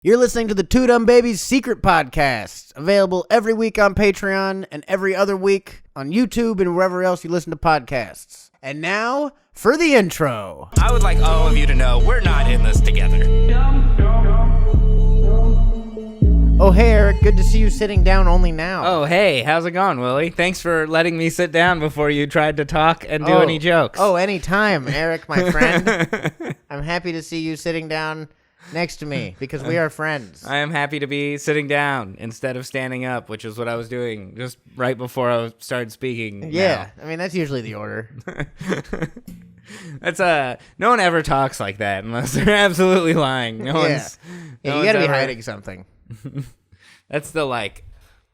You're listening to the Two Dumb Babies Secret Podcast, available every week on Patreon and every other week on YouTube and wherever else you listen to podcasts. And now, for the intro. I would like all of you to know we're not in this together. Oh, hey, Eric. Good to see you sitting down only now. Oh, hey. How's it going, Willie? Thanks for letting me sit down before you tried to talk and do any jokes. Oh, anytime, Eric, my friend. I'm happy to see you sitting down next to me because we are friends. I am happy to be sitting down instead of standing up, which is what I was doing just right before I started speaking. Yeah, I mean, that's usually the order. That's no one ever talks like that unless they're absolutely lying. You gotta be hiding something. That's the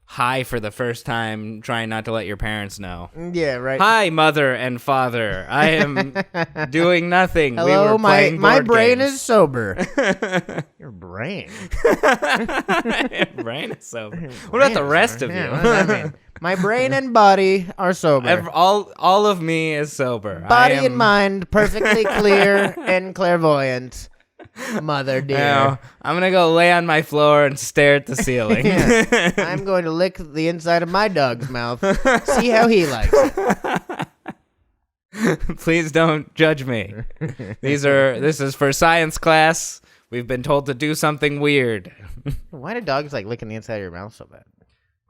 hi for the first time, trying not to let your parents know. Yeah, right. Hi, mother and father. I am doing nothing. Hello, we were playing my board brain games. is sober. Your brain? Your brain is sober. What about the rest of you? Yeah, what does that mean? My brain and body are sober. All of me is sober. Body and mind perfectly clear and clairvoyant. Mother dear. Now, I'm going to go lay on my floor and stare at the ceiling. Yeah. I'm going to lick the inside of my dog's mouth. See how he likes it. Please don't judge me. This is for science class. We've been told to do something weird. Why do dogs like licking the inside of your mouth so bad?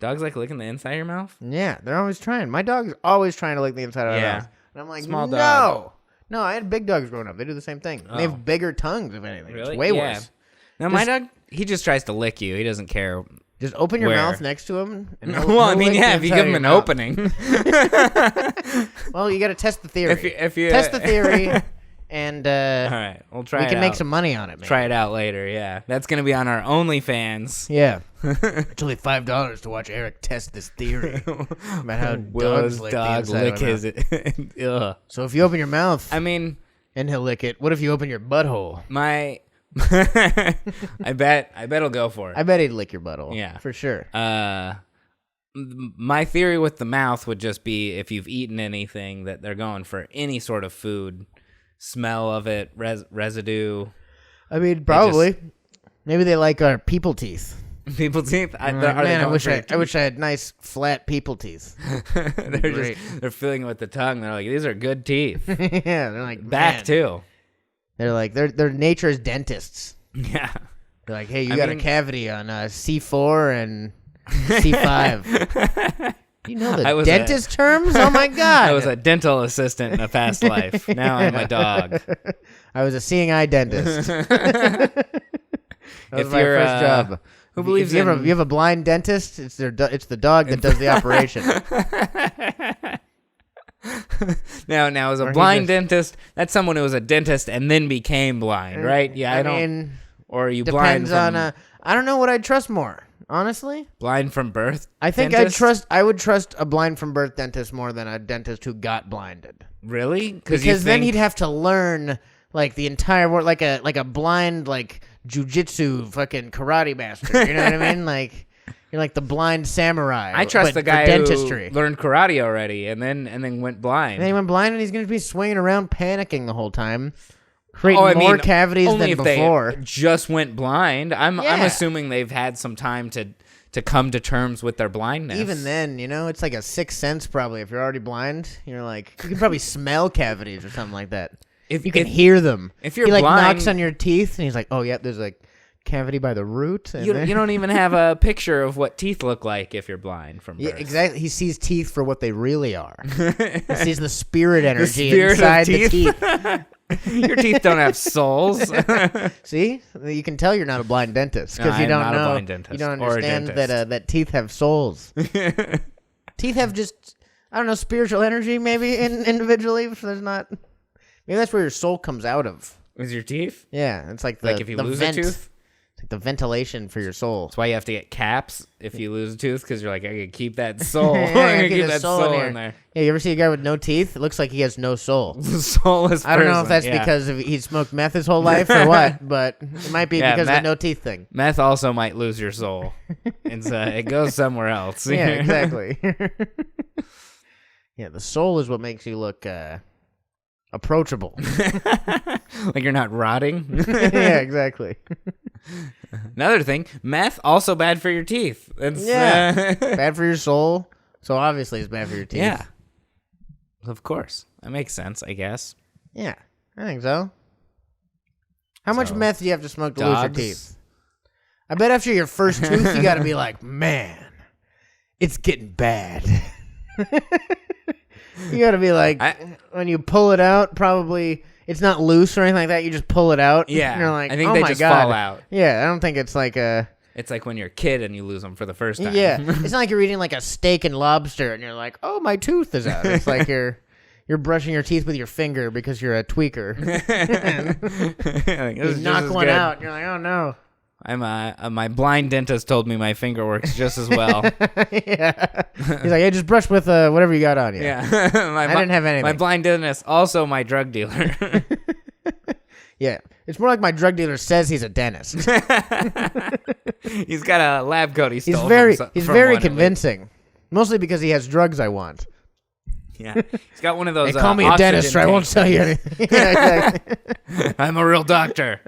Dogs like licking the inside of your mouth? Yeah, they're always trying. My dog's always trying to lick the inside of my mouth. And I'm like, Small no. dog. No, I had big dogs growing up. They do the same thing. Oh. They have bigger tongues, if anything. Really? It's way worse. No, my dog, he just tries to lick you. He doesn't care. Just open your Where? mouth next to him. And Well, I mean, yeah, if you give him an opening. Well, you got to test the theory. If you test the theory, and all right, we'll try. We it can out. make some money on it. Maybe. Try it out later. Yeah, that's gonna be on our OnlyFans. Yeah, it's only $5 to watch Eric test this theory about how Will's dogs lick dog the inside lick of a mouth. his. Ugh. So if you open your mouth, I mean, and he'll lick it. What if you open your butthole? I bet he'll go for it. I bet he'd lick your butthole. Yeah, for sure. My theory with the mouth would just be if you've eaten anything that they're going for any sort of food, smell of it, residue. I mean, probably. Maybe they like our people teeth. People teeth? I wish I had nice flat people teeth. they're filling it with the tongue. They're like, these are good teeth. Yeah, they're like back too. They're like they're nature's dentists. Yeah. They're like, hey, you got a cavity on C4 and C5. You know the dentist terms? Oh my god! I was a dental assistant in a past life. Now I'm a dog. I was a seeing eye dentist. That was my first job. Who believes you have a blind dentist? It's the dog that does the operation. Now as a blind dentist, that's someone who was a dentist and then became blind, right? Yeah, I don't. Or are you blind? Depends on. I don't know what I'd trust more. Honestly, blind from birth. I think I would trust a blind from birth dentist more than a dentist who got blinded. Really? Because then he'd have to learn the entire word, like a blind jujitsu fucking karate master. You know what I mean? You're like the blind samurai. I trust the guy dentistry. who learned karate already and then went blind. And then he went blind, and he's going to be swinging around, panicking the whole time. Creating more cavities only than if before. They just went blind. I'm assuming they've had some time to come to terms with their blindness. Even then, it's like a sixth sense probably. If you're already blind, you're like, you can probably smell cavities or something like that. You can hear them. If you're he blind, knocks on your teeth, and he's like, oh yeah, there's a cavity by the root. You don't even have a picture of what teeth look like if you're blind from birth. Yeah, exactly. He sees teeth for what they really are. He sees the spirit energy spirit inside the teeth. Your teeth don't have souls. See, you can tell you're not a blind dentist because you don't know. You don't understand that teeth have souls. Teeth have just, I don't know, spiritual energy maybe individually. So there's not. Maybe that's where your soul comes out of. Is your teeth? Yeah, it's like if you lose a tooth. It's like the ventilation for your soul. That's why you have to get caps if you lose a tooth, because you're like, I can keep that soul. I can keep that soul in there. Yeah, you ever see a guy with no teeth? It looks like he has no soul. Soulless person. I don't know if that's because he smoked meth his whole life or what, but it might be because of the no teeth thing. Meth also might lose your soul. It goes somewhere else. Yeah, exactly. Yeah, the soul is what makes you look approachable. Like you're not rotting. Yeah, exactly. Another thing, meth also bad for your teeth. Bad for your soul. So obviously it's bad for your teeth. Yeah. Of course. That makes sense, I guess. Yeah, I think so. How much meth do you have to smoke to lose your teeth? I bet after your first tooth, you got to be like, man, it's getting bad. You got to be like, when you pull it out, probably it's not loose or anything like that. You just pull it out. Yeah. And you're like, I think oh they my just God. fall out. Yeah, I don't think it's like a... It's like when you're a kid and you lose them for the first time. Yeah. It's not like you're eating like a steak and lobster and you're like, oh, my tooth is out. It's like you're brushing your teeth with your finger because you're a tweaker. You knock one out and you're like, oh, no. My blind dentist told me my finger works just as well. Yeah. He's like, hey, just brush with whatever you got on you. Yeah. I didn't have anything. My blind dentist, also my drug dealer. Yeah. It's more like my drug dealer says he's a dentist. He's got a lab coat he stole He's very convincing. Mostly because he has drugs I want. Yeah. He's got one of those They call me a dentist or I won't tell you anything. Yeah, exactly. I'm a real doctor.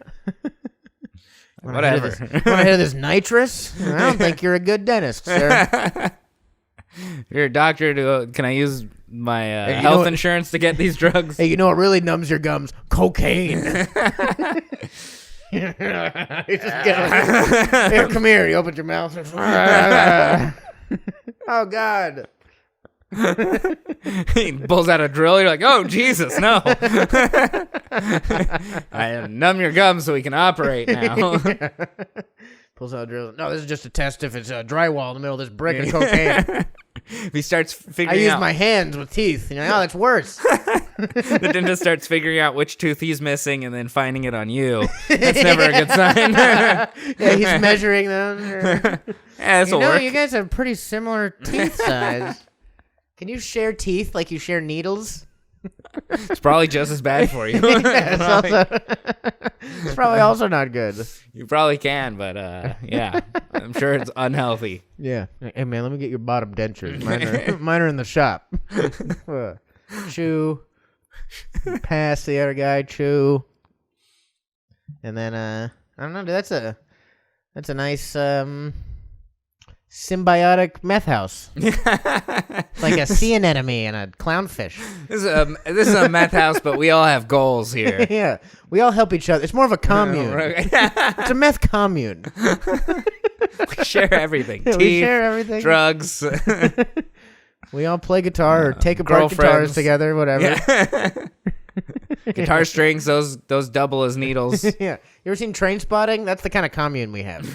Whatever. Want to hear this nitrous? I don't think you're a good dentist, sir. You're a doctor. Can I use my health insurance to get these drugs? Hey, you know what really numbs your gums? Cocaine. Here, come here. You open your mouth. Oh, God. He pulls out a drill. You're like, oh, Jesus, no. I numb your gums so we can operate now. Yeah. Pulls out a drill. No, this is just a test if it's a drywall in the middle of this brick of cocaine. If he starts figuring I use my hands with teeth. You're like, oh, that's worse. The dentist starts figuring out which tooth he's missing and then finding it on you. That's never a good sign. Yeah, he's measuring them. Yeah, this'll work. You guys have pretty similar teeth size. Can you share teeth like you share needles? It's probably just as bad for you. Yeah, it's probably also not good. You probably can, but yeah, I'm sure it's unhealthy. Yeah. Hey, man, let me get your bottom dentures. Mine are in the shop. Chew. Pass the other guy. Chew. And then, I don't know, dude, that's a nice, symbiotic meth house. It's like a sea anemone and a clownfish. This is a meth house, but we all have goals here. Yeah, we all help each other. It's more of a commune. It's a meth commune. We share everything. Yeah, Teeth, we share everything. drugs. We all play guitar or take apart guitars together, whatever. Yeah. Guitar strings, those double as needles. Yeah. You ever seen Trainspotting? That's the kind of commune we have.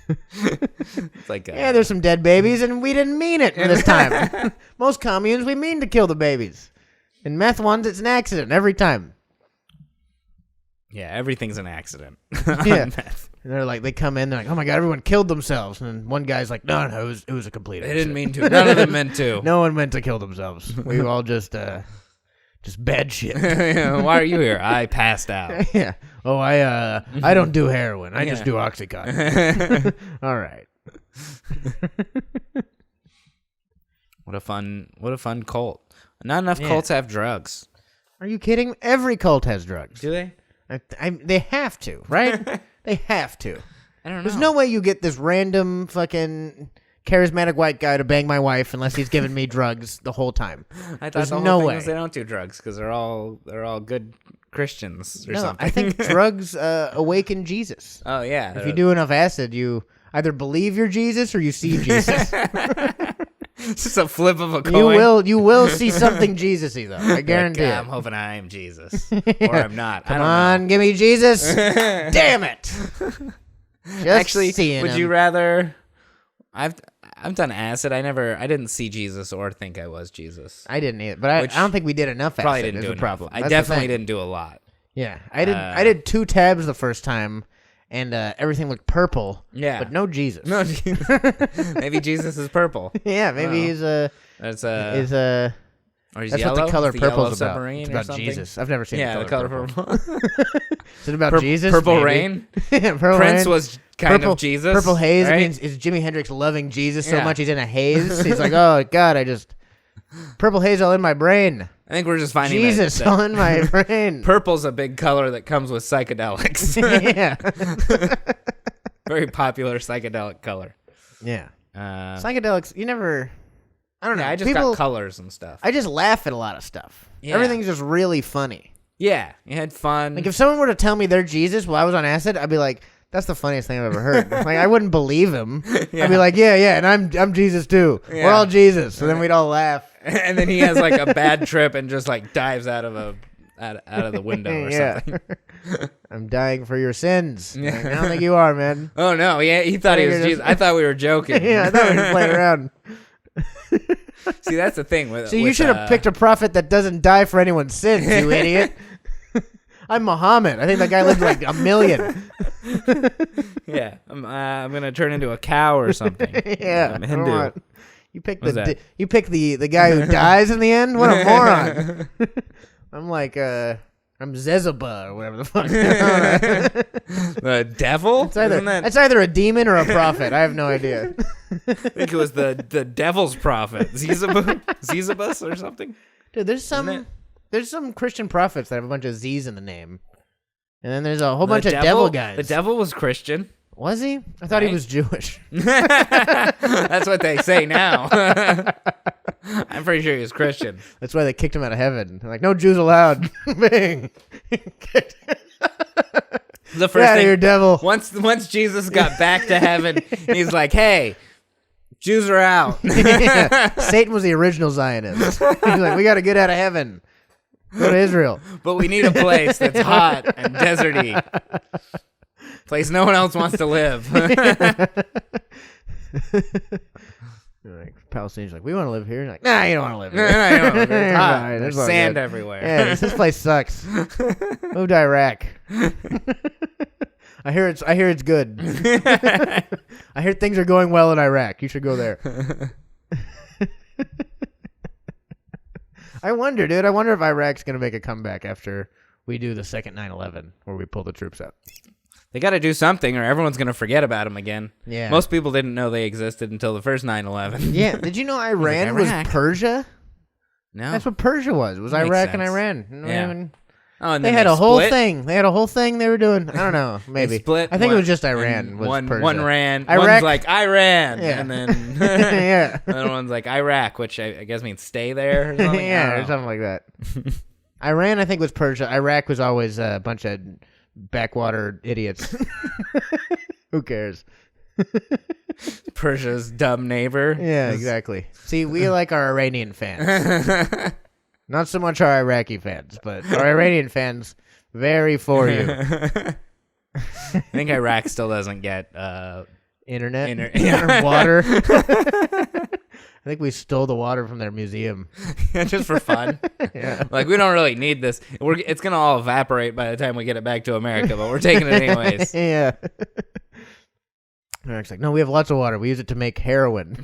It's like yeah, there's some dead babies, and we didn't mean it this time. Most communes, we mean to kill the babies. In meth ones, it's an accident every time. Yeah, everything's an accident. Yeah. And they're like, they come in, they're like, oh my God, everyone killed themselves. And one guy's like, no, it was a complete accident. They didn't mean to. None of them meant to. No one meant to kill themselves. We all just bad shit. Why are you here? I passed out. Yeah. Oh, I don't do heroin. I just do Oxycontin. All right. What a fun cult. Not enough cults have drugs. Are you kidding? Every cult has drugs. Do they? They have to, right? They have to. I don't know. There's no way you get this random fucking charismatic white guy to bang my wife unless he's giving me drugs the whole time. I thought the whole thing was they don't do drugs because they're all good Christians or something. I think drugs awaken Jesus. Oh yeah. If you do enough acid, you either believe you're Jesus or you see Jesus. It's just a flip of a coin. You will see something Jesus-y though. I guarantee it. I'm hoping I am Jesus, or I'm not. Come on, give me Jesus. Damn it. Actually, would you rather? I've done acid. I didn't see Jesus or think I was Jesus. I didn't either, but I don't think we did enough acid. Probably didn't do enough. Problem. I definitely didn't do a lot. Yeah, I did 2 tabs the first time, and everything looked purple. Yeah, but no Jesus. No Jesus. Maybe Jesus is purple. Yeah, maybe he's a. That's Or he's That's yellow? what the color purple is about. Submarine It's about Jesus. I've never seen the color purple. Is it about Jesus? Purple Maybe. Rain? Purple Prince Rain. was kind of Jesus. Purple haze right? means is Jimi Hendrix loving Jesus so much he's in a haze? He's like, oh God, I just Purple haze all in my brain. I think we're just finding Jesus all in my brain. Purple's a big color that comes with psychedelics. Yeah. Very popular psychedelic color. Yeah. Psychedelics, you never... I don't know. I just got colors and stuff. I just laugh at a lot of stuff. Yeah. Everything's just really funny. Yeah. You had fun. Like, if someone were to tell me they're Jesus while I was on acid, I'd be like, that's the funniest thing I've ever heard. Like, I wouldn't believe him. Yeah. I'd be like, yeah, and I'm Jesus too. Yeah. We're all Jesus. So then we'd all laugh. And then he has like a bad trip and just like dives out of the window or something. I'm dying for your sins. Like, I don't think you are, man. Oh no, yeah, he thought he was Jesus. I thought we were joking. Yeah, I thought we were playing around. See, that's the thing. You should have picked a prophet that doesn't die for anyone's sins, you idiot. I'm Muhammad. I think that guy lived like 1 million. Yeah, I'm gonna turn into a cow or something. Yeah, I'm Hindu. You pick the guy who dies in the end. What a moron! I'm like I'm Zezeba or whatever the fuck. The devil? It's either a demon or a prophet. I have no idea. I think it was the devil's prophet, Zezebus or something. Dude, there's some Christian prophets that have a bunch of Z's in the name, and then there's a whole bunch of devil guys. The devil was Christian. Was he? I thought he was Jewish. That's what they say now. I'm pretty sure he was Christian. That's why they kicked him out of heaven. They're like, no Jews allowed. Bang. The first thing, your devil. Once Jesus got back to heaven, he's like, hey, Jews are out. Yeah. Satan was the original Zionist. He's like, we got to get out of heaven. Go to Israel. But we need a place that's hot and deserty. Place no one else wants to live. Like, Palestinians like, we want to live here. You're like, nah, you don't want to live here. No, you don't want to live here. It's hot. There's sand everywhere. Yeah, this place sucks. Move to Iraq. I hear it's good. I hear things are going well in Iraq. You should go there. I wonder, dude. I wonder if Iraq's gonna make a comeback after we do the second 9/11, where we pull the troops out. They got to do something, or everyone's gonna forget about them again. Yeah. Most people didn't know they existed until the first 9/11. Yeah. Did you know Iran was Persia? No. That's what Persia was. It was Iraq and Iran. Yeah. Oh, and they had a whole thing. They had a whole thing they were doing. I don't know. Maybe. Split. I think it was just Iran. Was Persia. One ran. Iraq. One's like Iran. Yeah. And then yeah. another one's like Iraq, which I guess means stay there or something. Yeah, or something like that. Iran, I think, was Persia. Iraq was always a bunch of backwater idiots. Who cares? Persia's dumb neighbor. Yeah, exactly. See, we like our Iranian fans. Not so much our Iraqi fans, but our Iranian fans, very for you. I think Iraq still doesn't get internet or water. I think we stole the water from their museum. Just for fun. Yeah. Like, we don't really need this. It's going to all evaporate by the time we get it back to America, but we're taking it anyways. Yeah. Eric's like, no, we have lots of water. We use it to make heroin.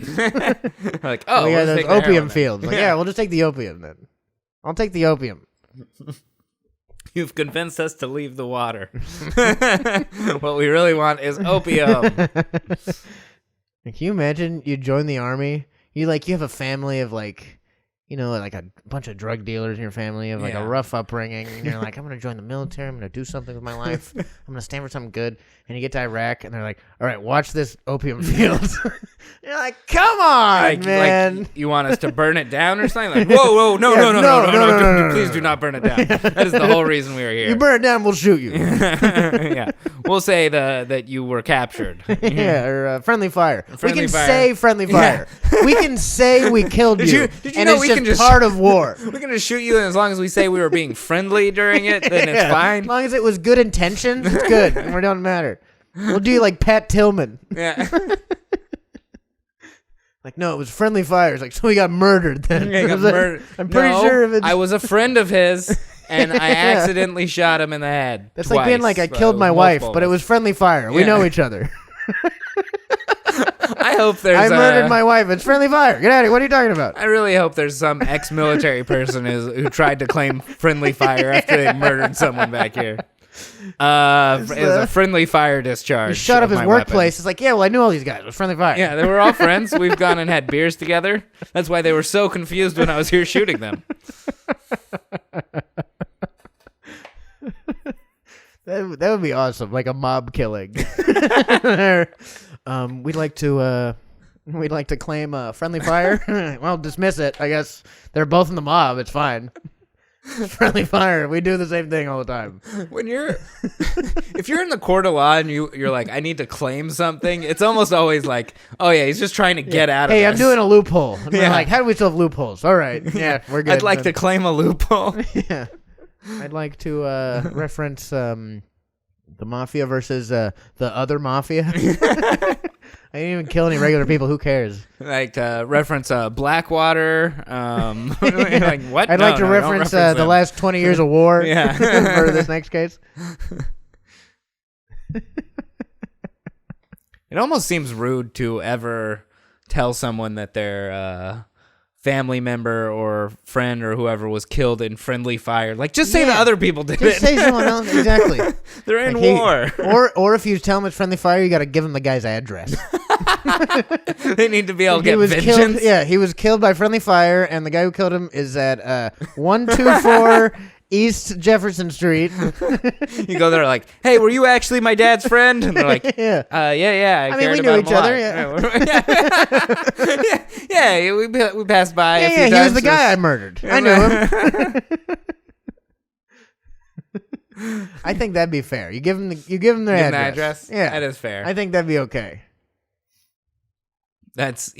Like, oh, we got those opium fields. Like, yeah, we'll just take the opium then. I'll take the opium. You've convinced us to leave the water. What we really want is opium. Can you imagine you join the army? You have a family of like a bunch of drug dealers in your family. You have like a rough upbringing. And you're like, I'm going to join the military. I'm going to do something with my life. I'm going to stand for something good. And you get to Iraq and they're like, all right, watch this opium field. You're like, come on, man. Like, you want us to burn it down or something? Like, whoa, no, please do not burn it down. That is the whole reason we were here. You burn it down, we'll shoot you. Yeah. We'll say that you were captured. Yeah, or friendly fire. We can say friendly fire. Yeah. We can say we killed you. Did you know we can just part of war. We can just shoot you, and as long as we say we were being friendly during it, then it's fine. As long as it was good intentions, it's good. It don't matter. We'll do you like Pat Tillman. Yeah. Like, no, it was friendly fires. Like, so he got murdered then. Yeah, he got murdered. I'm pretty sure of it. I was a friend of his, and I accidentally shot him in the head. That's twice, like being like, I killed my wife, but it was friendly fire. We know each other. I hope there's I murdered my wife. It's friendly fire. Get out of here. What are you talking about? I really hope there's some ex-military person who tried to claim friendly fire after they murdered someone back here. It was a friendly fire discharge. He shot up his workplace. It's like, yeah, well, I knew all these guys. It was friendly fire. Yeah, they were all friends. We've gone and had beers together. That's why they were so confused when I was here shooting them. That would be awesome, like a mob killing. We'd like to claim friendly fire. Well, dismiss it. I guess they're both in the mob. It's fine. Friendly fire. We do the same thing all the time. If you're in the court of law and you're like, I need to claim something, it's almost always like, oh yeah, he's just trying to get out of it. Hey, I'm doing a loophole. And we're like, how do we solve loopholes? All right, yeah, we're good. I'd like to claim a loophole. Yeah, I'd like to reference the mafia versus the other mafia. I didn't even kill any regular people. Who cares? Like reference Blackwater. Like what? I'd like to reference the last 20 years of war. Yeah. For this next case. It almost seems rude to ever tell someone that their family member or friend or whoever was killed in friendly fire. Like, just say the other people did it. Just say someone else. Exactly. They're in war. Or if you tell them it's friendly fire, you got to give them the guy's address. They need to be able to get vengeance. He was killed by friendly fire, and the guy who killed him is at 124 East Jefferson Street. You go there like, hey, were you actually my dad's friend? And they're like, yeah. I mean, we knew each other. Yeah, we passed by a few times. He was the guy I murdered. I knew him. I think that'd be fair. You give them their address. Yeah, that is fair. I think that'd be okay. That's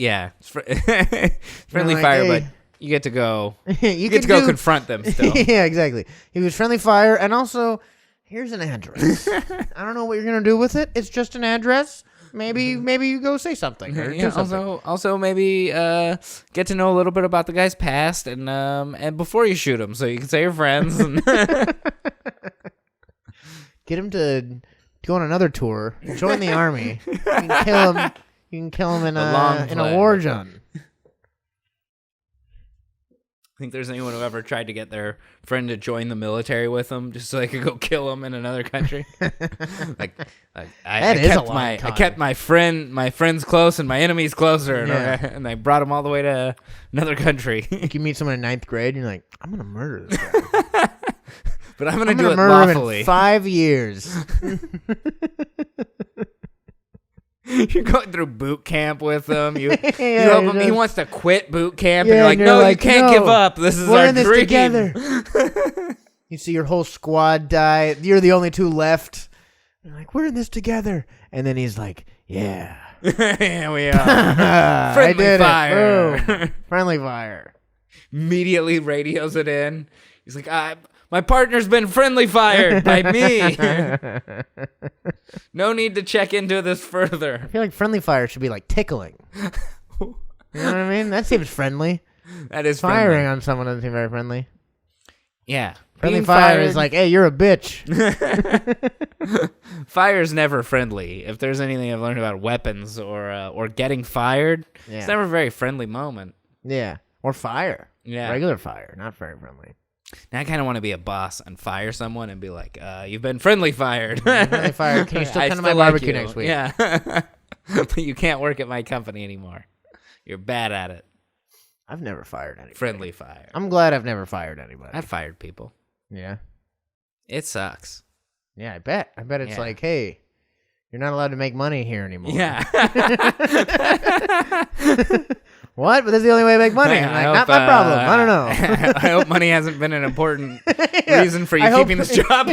friendly fire, but you get to go. you get to go confront them still. Yeah, exactly. He was friendly fire, and also here's an address. I don't know what you're gonna do with it. It's just an address. Maybe you go say something. Or do something. Also maybe get to know a little bit about the guy's past, and before you shoot him, so you can say you're friends. And get him to go on another tour. Join the army. You can kill him. You can kill him in a war zone. Think there's anyone who ever tried to get their friend to join the military with them just so they could go kill them in another country? I kept my friends close and my enemies closer, and I brought them all the way to another country. You meet someone in 9th grade, and you're like, I'm gonna murder this guy, but I'm gonna do it lawfully. In 5 years. You're going through boot camp with him. You help him. He wants to quit boot camp, and you're like, no, you can't give up. This is our dream. We're in this together. You see your whole squad die. You're the only two left. You're like, we're in this together. And then he's like, yeah. Yeah, we are. Friendly fire. Friendly fire. Immediately radios it in. He's like, my partner's been friendly fired by me. No need to check into this further. I feel like friendly fire should be like tickling. You know what I mean? That seems friendly. That is firing friendly. On someone doesn't seem very friendly. Yeah. Friendly fire is like, hey, you're a bitch. Fire's never friendly. If there's anything I've learned about weapons or getting fired, it's never a very friendly moment. Yeah. Or fire. Yeah. Regular fire. Not very friendly. Now I kind of want to be a boss and fire someone and be like, you've been friendly fired. Friendly fired. Can you still come to my barbecue next week? Yeah. But you can't work at my company anymore. You're bad at it. I've never fired anybody. Friendly fire. I'm glad I've never fired anybody. I've fired people. Yeah. It sucks. Yeah, I bet. It's like, hey, you're not allowed to make money here anymore. Yeah. What? But that's the only way to make money. I'm like, not my problem. I don't know. I hope money hasn't been an important reason for you keeping this job.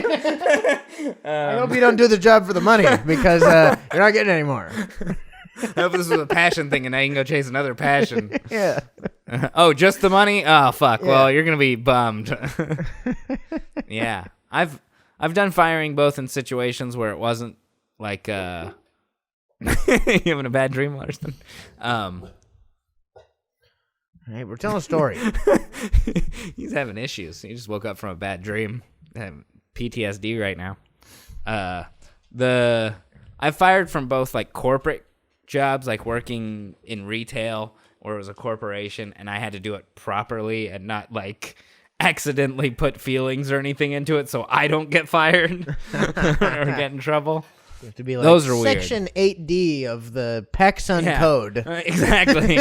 I hope you don't do the job for the money because you're not getting any more. I hope this was a passion thing and now you can go chase another passion. Yeah. Oh, just the money? Oh, fuck. Yeah. Well, you're going to be bummed. Yeah. I've done firing both in situations where it wasn't like you having a bad dream, Larson? Hey, we're telling a story. He's having issues. He just woke up from a bad dream. PTSD right now. I fired from both like corporate jobs, like working in retail, or it was a corporation, and I had to do it properly and not like accidentally put feelings or anything into it, so I don't get fired or get in trouble. You have to be like, those are weird. Section 8D of the PacSun code. Exactly.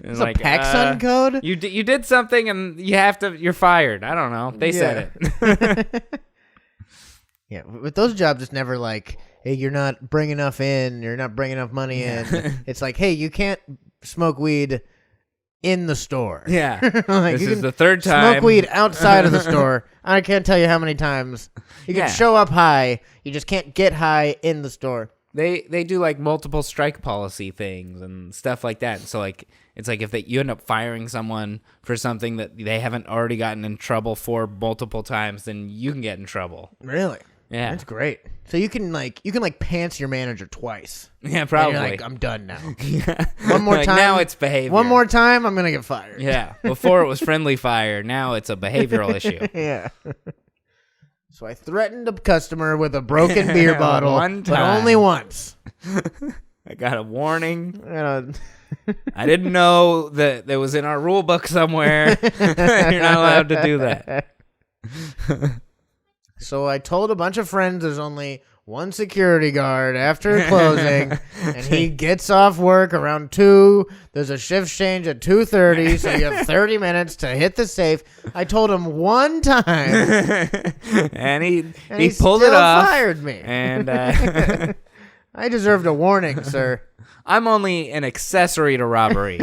It's like, a PacSun code? You did something and you're fired. I don't know. They said it. Yeah, with those jobs, it's never like, hey, you're not bringing enough in, you're not bringing enough money in. It's like, hey, you can't smoke weed in the store. Yeah. Like, this is the third time. Smoke weed outside of the store. I can't tell you how many times. You can show up high, you just can't get high in the store. They do like multiple strike policy things and stuff like that. So like it's like if you end up firing someone for something that they haven't already gotten in trouble for multiple times, then you can get in trouble. Really? Yeah. That's great. So you can pants your manager twice. Yeah, probably. And you're like, I'm done now. Yeah. One more like, time. Now it's behavior. One more time, I'm gonna get fired. Yeah. Before it was friendly fire. Now it's a behavioral issue. Yeah. So I threatened a customer with a broken beer bottle, one time. but only once. I got a warning. I didn't know that it was in our rule book somewhere. You're not allowed to do that. So I told a bunch of friends there's only one security guard after closing, and he gets off work around 2. There's a shift change at 2:30, so you have 30 minutes to hit the safe. I told him one time, and he pulled it off. Fired me, and I deserved a warning, sir. I'm only an accessory to robbery,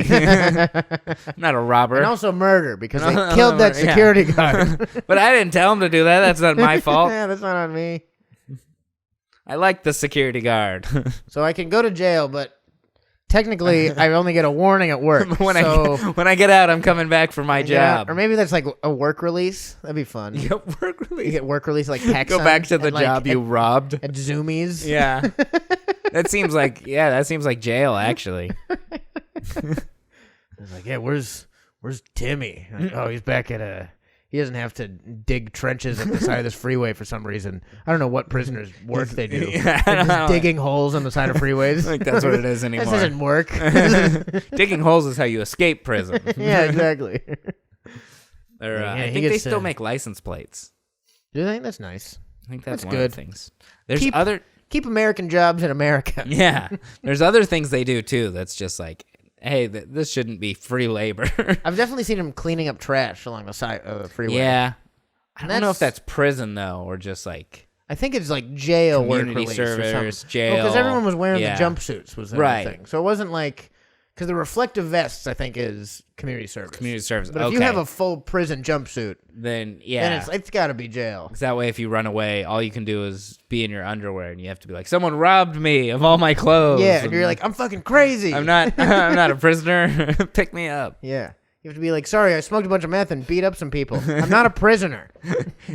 not a robber. And also murder, because they killed that security guard. But I didn't tell him to do that. That's not my fault. Yeah, that's not on me. I like the security guard. So I can go to jail, but technically I only get a warning at work. When I get out, I'm coming back for my job. Or maybe that's like a work release. That'd be fun. You get work release? You get work release like PacSun. Go back to the job you robbed. At Zoomies. Yeah. That seems like jail, actually. It's like, yeah, where's Timmy? Like, oh, he's back at he doesn't have to dig trenches at the side of this freeway for some reason. I don't know what prisoners' work they do. Yeah, just digging holes on the side of freeways. I think that's what it is anymore. This doesn't work. Digging holes is how you escape prison. Yeah, exactly. I think they still make license plates. Do they? That's nice. I think that's one good. of the things. There's Keep American jobs in America. Yeah. There's other things they do, too, that's just like, hey, this shouldn't be free labor. I've definitely seen them cleaning up trash along the side of the freeway. Yeah. I don't know if that's prison, though, or just like... I think it's like jail community work release service, or something. jail. Because everyone was wearing the jumpsuits was the right. thing. So it wasn't like... Because the reflective vests, I think, is community service. Community service, But if you have a full prison jumpsuit... Then it's got to be jail. Because that way, if you run away, all you can do is be in your underwear, and you have to be like, someone robbed me of all my clothes. Yeah, and you're like, I'm fucking crazy. I'm not a prisoner. Pick me up. Yeah. You have to be like, sorry, I smoked a bunch of meth and beat up some people. I'm not a prisoner.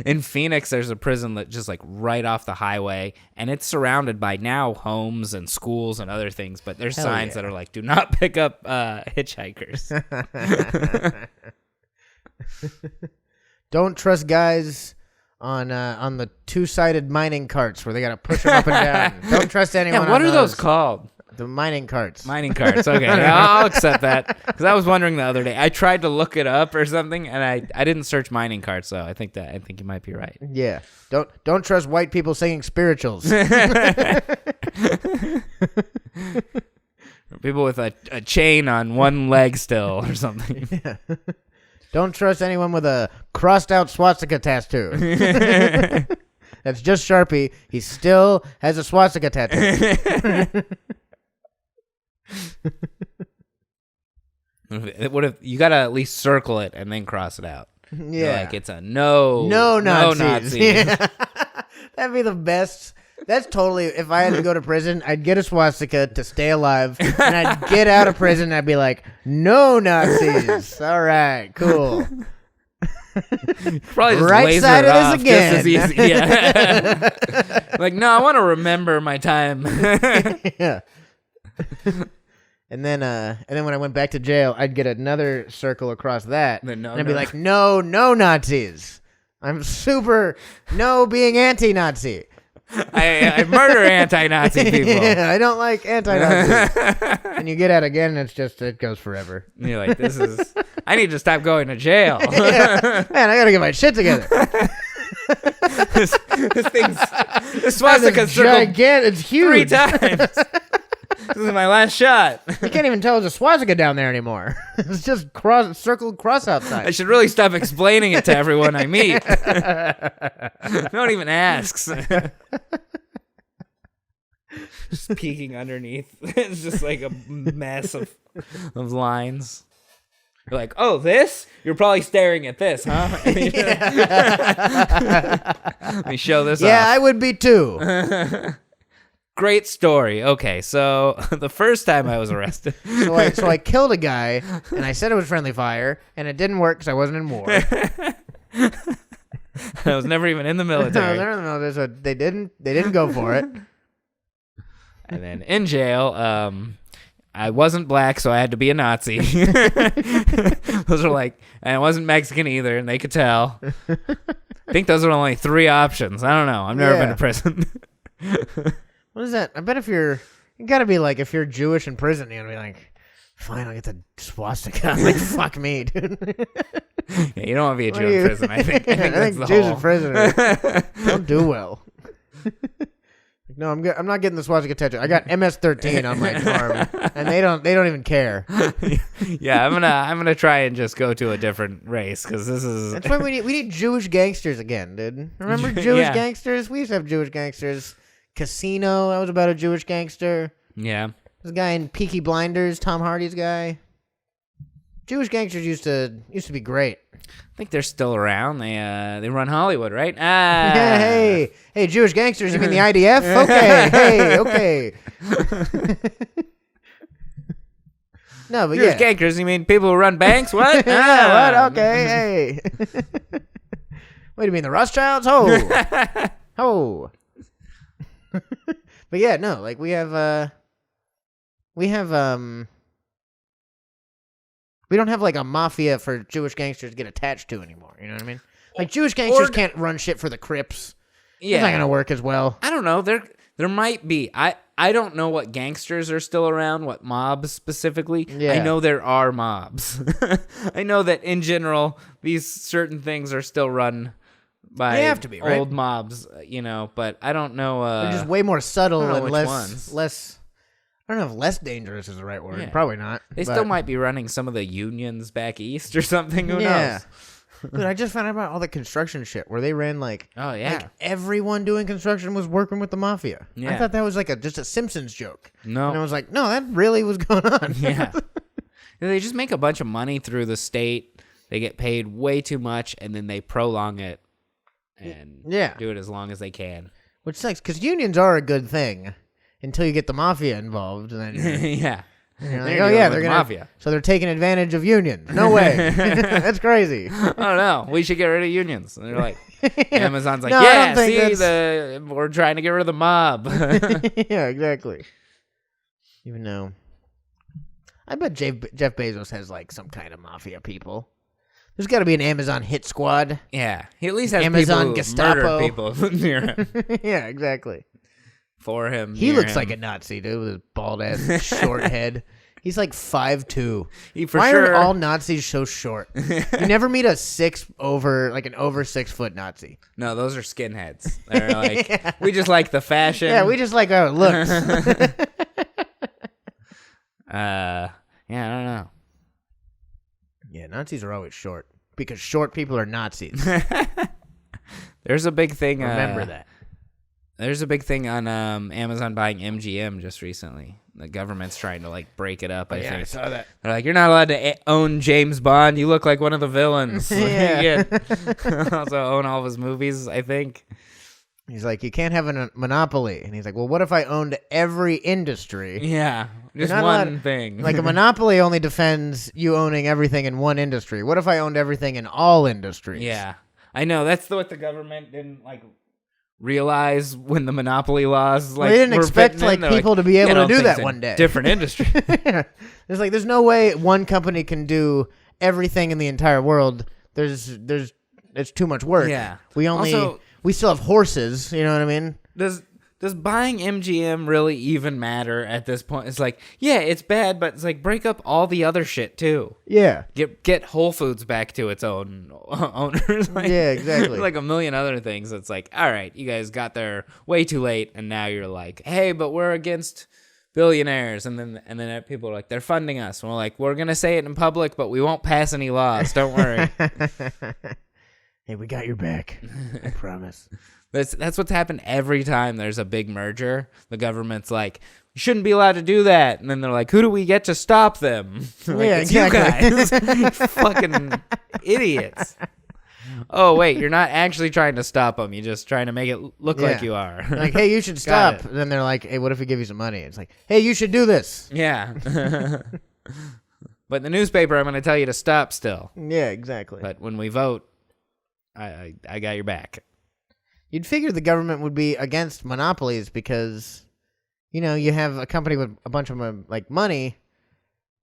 In Phoenix, there's a prison that just like right off the highway, and it's surrounded by now homes and schools and other things, but there's signs that are like, do not pick up hitchhikers. Don't trust guys on the 2-sided mining carts where they got to push them up and down. Don't trust anyone. Yeah, what are those called? The mining carts. Mining carts. Okay, I'll accept that. Because I was wondering the other day. I tried to look it up or something, and I didn't search mining carts. So I think you might be right. Yeah. Don't trust white people singing spirituals. People with a chain on one leg still or something. Yeah. Don't trust anyone with a crossed out swastika tattoo. That's just Sharpie. He still has a swastika tattoo. What if you gotta at least circle it and then cross it out? Yeah, like it's a no Nazis. Yeah. That'd be the best. That's totally. If I had to go to prison, I'd get a swastika to stay alive, and I'd get out of prison. And I'd be like, no Nazis. All right, cool. Probably just right laser side it of off this again. just as easy. Yeah. Like, no, I want to remember my time. Yeah. And then when I went back to jail, I'd get another circle across that, and I'd be like, no Nazis. I'm super being anti-Nazi. I murder anti-Nazi people. Yeah, I don't like anti-Nazis. And you get out again, and it goes forever. And you're like, this is I need to stop going to jail. Yeah. Man, I got to get my shit together. this swastika circled gigantic. It's huge. 3 times. This is my last shot. You can't even tell there's a swastika down there anymore. It's just circled cross outside. I should really stop explaining it to everyone I meet. No one even asks. Just peeking underneath. It's just like a mess of lines. You're like, oh, this? You're probably staring at this, huh? Let me show this off. Yeah, I would be too. Great story. Okay, so the first time I was arrested. So I killed a guy, and I said it was friendly fire, and it didn't work because I wasn't in war. I was never even in the military. I was never in the military, so they didn't go for it. And then in jail, I wasn't black, so I had to be a Nazi. Those were like, and I wasn't Mexican either, and they could tell. I think those are only 3 options. I don't know. I've never been to prison. What is that? I bet you gotta be like, if you're Jewish in prison, you're gonna be like, fine, I'll get the swastika. Like, fuck me, dude. Yeah, you don't want to be a Jew in prison, I think. I think Jews in prison don't do well. No, I'm not getting the swastika tattoo. I got MS-13 on my arm, and they don't even care. Yeah, I'm gonna try and just go to a different race because this is. That's why we need Jewish gangsters again, dude. Remember Jewish gangsters? We used to have Jewish gangsters. Casino, that was about a Jewish gangster. Yeah. This guy in Peaky Blinders, Tom Hardy's guy. Jewish gangsters used to be great. I think they're still around. They run Hollywood, right? Yeah, hey, Jewish gangsters. You mean the IDF? Okay. No, but Jewish gangsters. You mean people who run banks? What? What? Okay, hey. What do you mean, the Rothschilds? Ho. But yeah, no, like we don't have like a mafia for Jewish gangsters to get attached to anymore. You know what I mean? Like Jewish gangsters can't run shit for the Crips. Yeah, it's not gonna work as well. I don't know. There might be. I don't know what gangsters are still around. What mobs specifically? Yeah. I know there are mobs. I know that in general these certain things are still run by they have to be, right? Old mobs, but I don't know. They're just way more subtle and less. I don't know if less dangerous is the right word. Yeah. Probably not. They still might be running some of the unions back east or something. Who knows? Dude, I just found out about all the construction shit where they ran like everyone doing construction was working with the mafia. Yeah. I thought that was like just a Simpsons joke. No. And I was like, no, that really was going on. Yeah. They just make a bunch of money through the state. They get paid way too much, and then they prolong it. And do it as long as they can. Which sucks, because unions are a good thing until you get the mafia involved. And then yeah. You're like, they're gonna mafia. So they're taking advantage of unions. No way. That's crazy. I don't know. We should get rid of unions. And they're like, Amazon's like, we're trying to get rid of the mob. Yeah, exactly. Even though, I bet Jeff Bezos has like some kind of mafia people. There's got to be an Amazon hit squad. Yeah, he at least has Amazon people Gestapo. Murder people near him. Yeah, exactly. For him, he looks like a Nazi dude with his bald ass, short head. He's like 5'2". Why are all Nazis so short? You never meet an over 6 foot Nazi. No, those are skinheads. They're like, we just like the fashion. Yeah, we just like our looks. Yeah, I don't know. Yeah, Nazis are always short because short people are Nazis. There's a big thing. Remember that. There's a big thing on Amazon buying MGM just recently. The government's trying to like break it up. I think I saw that. They're like, you're not allowed to own James Bond. You look like one of the villains. Yeah. Also own all of his movies, I think. He's like, you can't have a monopoly. And he's like, well, what if I owned every industry? Yeah, just one thing. Like a monopoly only defends you owning everything in one industry. What if I owned everything in all industries? Yeah, I know. That's what the government didn't like realize when the monopoly laws like. They didn't expect people to be able to do that one day. Different industry. Yeah. There's no way one company can do everything in the entire world. It's too much work. Yeah. We still have horses, you know what I mean? Does Does buying MGM really even matter at this point? It's like, yeah, it's bad, but it's like break up all the other shit too. Yeah. Get Whole Foods back to its own owners. Like, yeah, exactly. Like a million other things. It's like, all right, you guys got there way too late, and now you're like, hey, but we're against billionaires, and then people are like, they're funding us. And we're like, we're gonna say it in public, but we won't pass any laws. Don't worry. Hey, we got your back. I promise. That's what's happened every time there's a big merger. The government's like, you shouldn't be allowed to do that. And then they're like, who do we get to stop them? Like, yeah, exactly. You guys. Fucking idiots. Oh, wait, you're not actually trying to stop them. You're just trying to make it look like you are. Like, hey, you should stop. And then they're like, hey, what if we give you some money? It's like, hey, you should do this. Yeah. But in the newspaper, I'm going to tell you to stop still. Yeah, exactly. But when we vote, I got your back. You'd figure the government would be against monopolies because, you have a company with a bunch of money,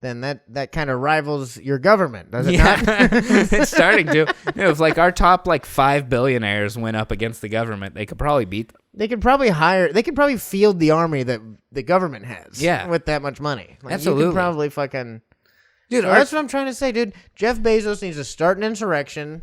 then that kind of rivals your government, does it not? It's starting to. If our top 5 billionaires went up against the government, they could probably beat them. They could probably field the army that the government has. Yeah. With that much money. Absolutely. You could probably fucking... Dude, that's what I'm trying to say, dude. Jeff Bezos needs to start an insurrection.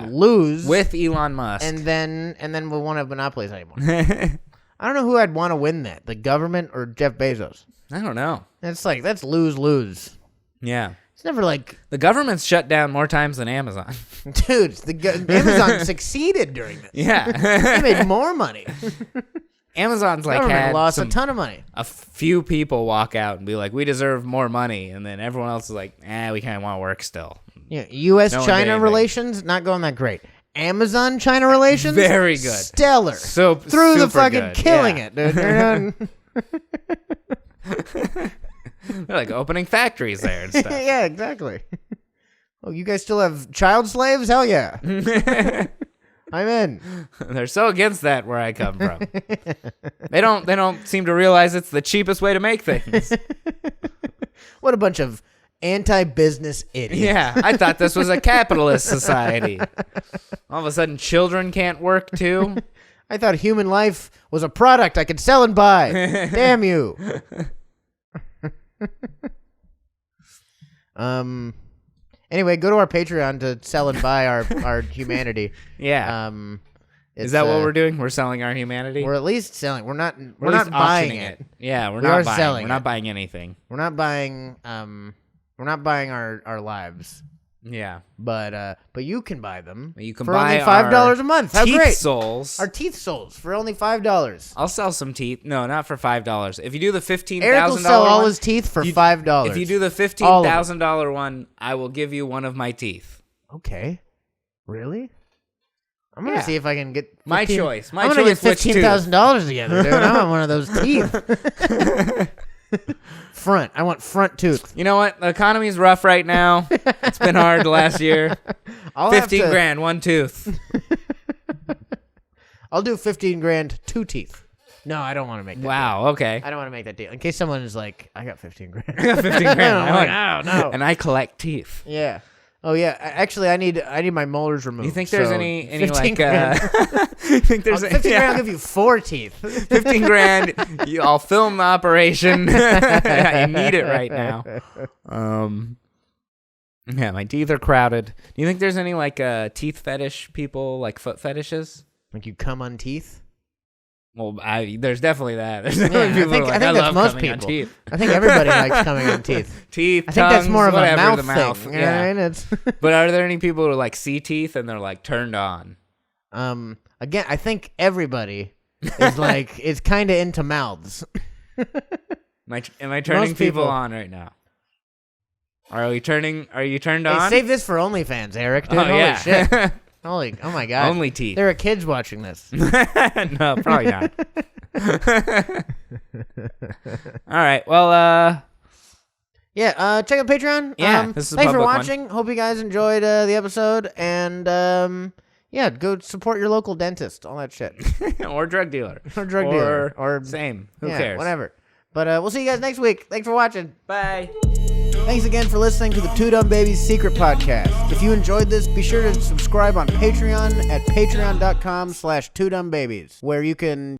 Lose with Elon Musk, and then we won't have monopolies anymore. I don't know who I'd want to win that, the government or Jeff Bezos. I don't know. It's that's lose. Yeah, it's never the government's shut down more times than Amazon. Dude, Amazon succeeded during this. Yeah, they made more money. Amazon's had lost a ton of money. A few people walk out and be like, "We deserve more money," and then everyone else is like, we kind of want to work still. Yeah, U.S.-China relations, not going that great. Amazon-China relations, very good. Stellar. So through the fucking killing it, dude. They're opening factories there and stuff. Yeah, exactly. Oh, you guys still have child slaves? Hell yeah. I'm in. They're so against that where I come from. They don't seem to realize it's the cheapest way to make things. What a bunch of anti-business idiots. Yeah, I thought this was a capitalist society. All of a sudden, children can't work too. I thought human life was a product I could sell and buy. Damn you. Anyway, go to our Patreon to sell and buy our humanity. Yeah. Is that what we're doing? We're selling our humanity? We're at least selling. We're not buying it. Yeah, we're not buying. Selling we're not buying anything. We're not buying our lives. Yeah. But you can buy them. You can for buy only $5 a month. How great. Souls. Our teeth souls for only $5. I'll sell some teeth. No, not for $5. If you do the $15,000 Eric will sell all his teeth for $5. If you do the $15,000 one, I will give you one of my teeth. Okay. Really? I'm gonna see if I can get my choice. I'm gonna get $15,000 together, dude. I want one of those teeth. Front. I want front tooth. You know what? The economy's rough right now. It's been hard the last year. 15 grand, one tooth. I'll do 15 grand, two teeth. No, I don't want to make that. Wow. Deal. Okay. I don't want to make that deal in case someone is like, I got 15 grand. I got 15 grand. I'm like, oh no. And I collect teeth. Yeah. Oh yeah. Actually, I need my molars removed. You think there's any 15 grand? You think there's 15 grand? I'll give you 4 teeth. 15 grand. I'll film the operation. I need it right now. Yeah, my teeth are crowded. Do you think there's any teeth fetish people, foot fetishes? Like you come on teeth? Well, there's definitely that. There's definitely I think that's most people. I think everybody likes coming on teeth. Teeth, I think tongues, that's more of a mouth thing. Yeah. You know what I mean? But are there any people who see teeth and they're turned on? Again, I think everybody is is kind of into mouths. Am I turning people on right now? Are you turned on? Save this for OnlyFans, Eric. Dude, holy shit. Oh my god. Only teeth. There are kids watching this. No, probably not. All right. Well, check out Patreon. Yeah, this is thanks for public watching. one. Hope you guys enjoyed the episode, and go support your local dentist, all that shit. Or drug dealer. Or same. Who cares? Whatever. But we'll see you guys next week. Thanks for watching. Bye. Thanks again for listening to the Two Dumb Babies Secret Podcast. If you enjoyed this, be sure to subscribe on Patreon at patreon.com/twodumbbabies, where you can